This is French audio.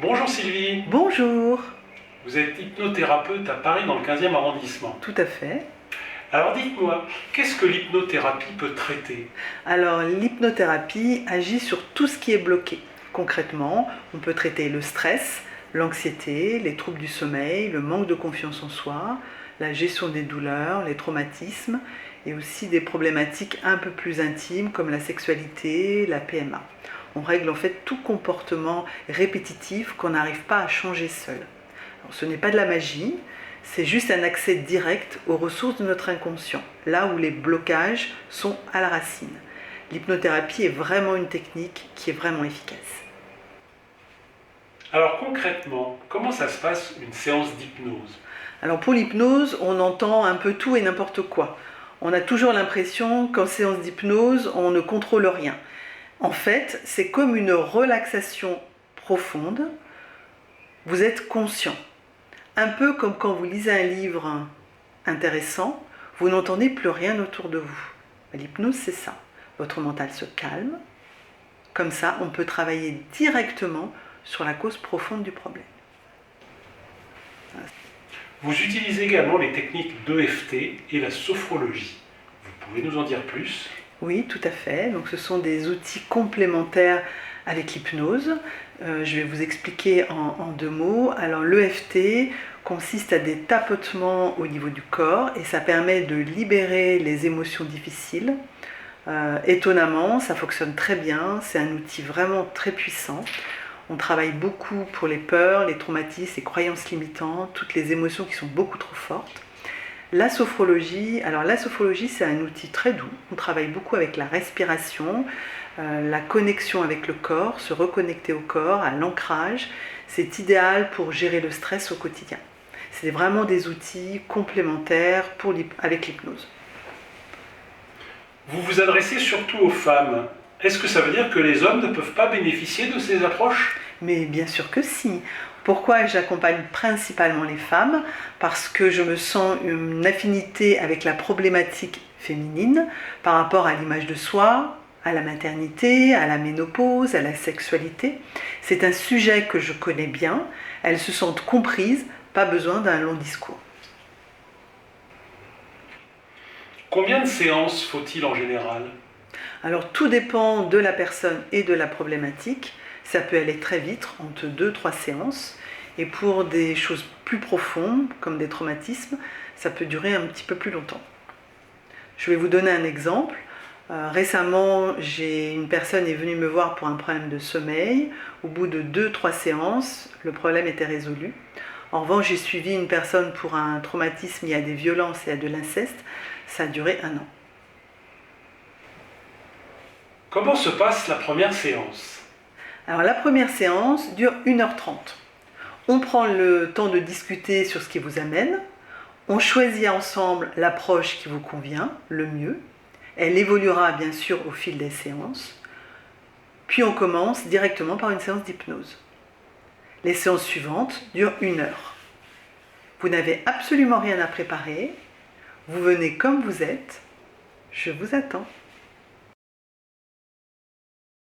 Bonjour Sylvie, Bonjour. vous êtes hypnothérapeute à Paris dans le 15e arrondissement. Tout à fait. Alors dites-moi, qu'est-ce que l'hypnothérapie peut traiter? Alors l'hypnothérapie agit sur tout ce qui est bloqué. Concrètement, on peut traiter le stress, l'anxiété, les troubles du sommeil, le manque de confiance en soi, la gestion des douleurs, les traumatismes et aussi des problématiques un peu plus intimes comme la sexualité, la PMA. On règle en fait tout comportement répétitif qu'on n'arrive pas à changer seul. Alors, ce n'est pas de la magie, c'est juste un accès direct aux ressources de notre inconscient, là où les blocages sont à la racine. L'hypnothérapie est vraiment une technique qui est vraiment efficace. Alors concrètement, comment ça se passe une séance d'hypnose? Alors pour l'hypnose, on entend un peu tout et n'importe quoi. On a toujours l'impression qu'en séance d'hypnose, on ne contrôle rien. En fait, c'est comme une relaxation profonde. Vous êtes conscient. Un peu comme quand vous lisez un livre intéressant, vous n'entendez plus rien autour de vous. L'hypnose, c'est ça. Votre mental se calme. Comme ça, on peut travailler directement sur la cause profonde du problème. Vous utilisez également les techniques d'EFT et la sophrologie. Vous pouvez nous en dire plus? Oui, tout à fait. Donc, ce sont des outils complémentaires avec l'hypnose. Je vais vous expliquer en deux mots. Alors, l'EFT consiste à des tapotements au niveau du corps et ça permet de libérer les émotions difficiles. Étonnamment, ça fonctionne très bien. C'est un outil vraiment très puissant. On travaille beaucoup pour les peurs, les traumatismes, les croyances limitantes, toutes les émotions qui sont beaucoup trop fortes. La sophrologie, c'est un outil très doux. On travaille beaucoup avec la respiration, la connexion avec le corps, se reconnecter au corps, à l'ancrage. C'est idéal pour gérer le stress au quotidien. C'est vraiment des outils complémentaires avec l'hypnose. Vous vous adressez surtout aux femmes. Est-ce que ça veut dire que les hommes ne peuvent pas bénéficier de ces approches? Mais bien sûr que si. Pourquoi j'accompagne principalement les femmes? Parce que je me sens une affinité avec la problématique féminine par rapport à l'image de soi, à la maternité, à la ménopause, à la sexualité. C'est un sujet que je connais bien. Elles se sentent comprises, pas besoin d'un long discours. Combien de séances faut-il en général? Alors tout dépend de la personne et de la problématique. Ça peut aller très vite, entre 2-3 séances. Et pour des choses plus profondes, comme des traumatismes, ça peut durer un petit peu plus longtemps. Je vais vous donner un exemple. Récemment, une personne est venue me voir pour un problème de sommeil. Au bout de 2-3 séances, le problème était résolu. En revanche, j'ai suivi une personne pour un traumatisme lié à des violences et à de l'inceste. Ça a duré 1 an. Comment se passe la première séance? Alors la première séance dure 1h30. On prend le temps de discuter sur ce qui vous amène. On choisit ensemble l'approche qui vous convient, le mieux. Elle évoluera bien sûr au fil des séances. Puis on commence directement par une séance d'hypnose. Les séances suivantes durent 1 heure. Vous n'avez absolument rien à préparer. Vous venez comme vous êtes. Je vous attends.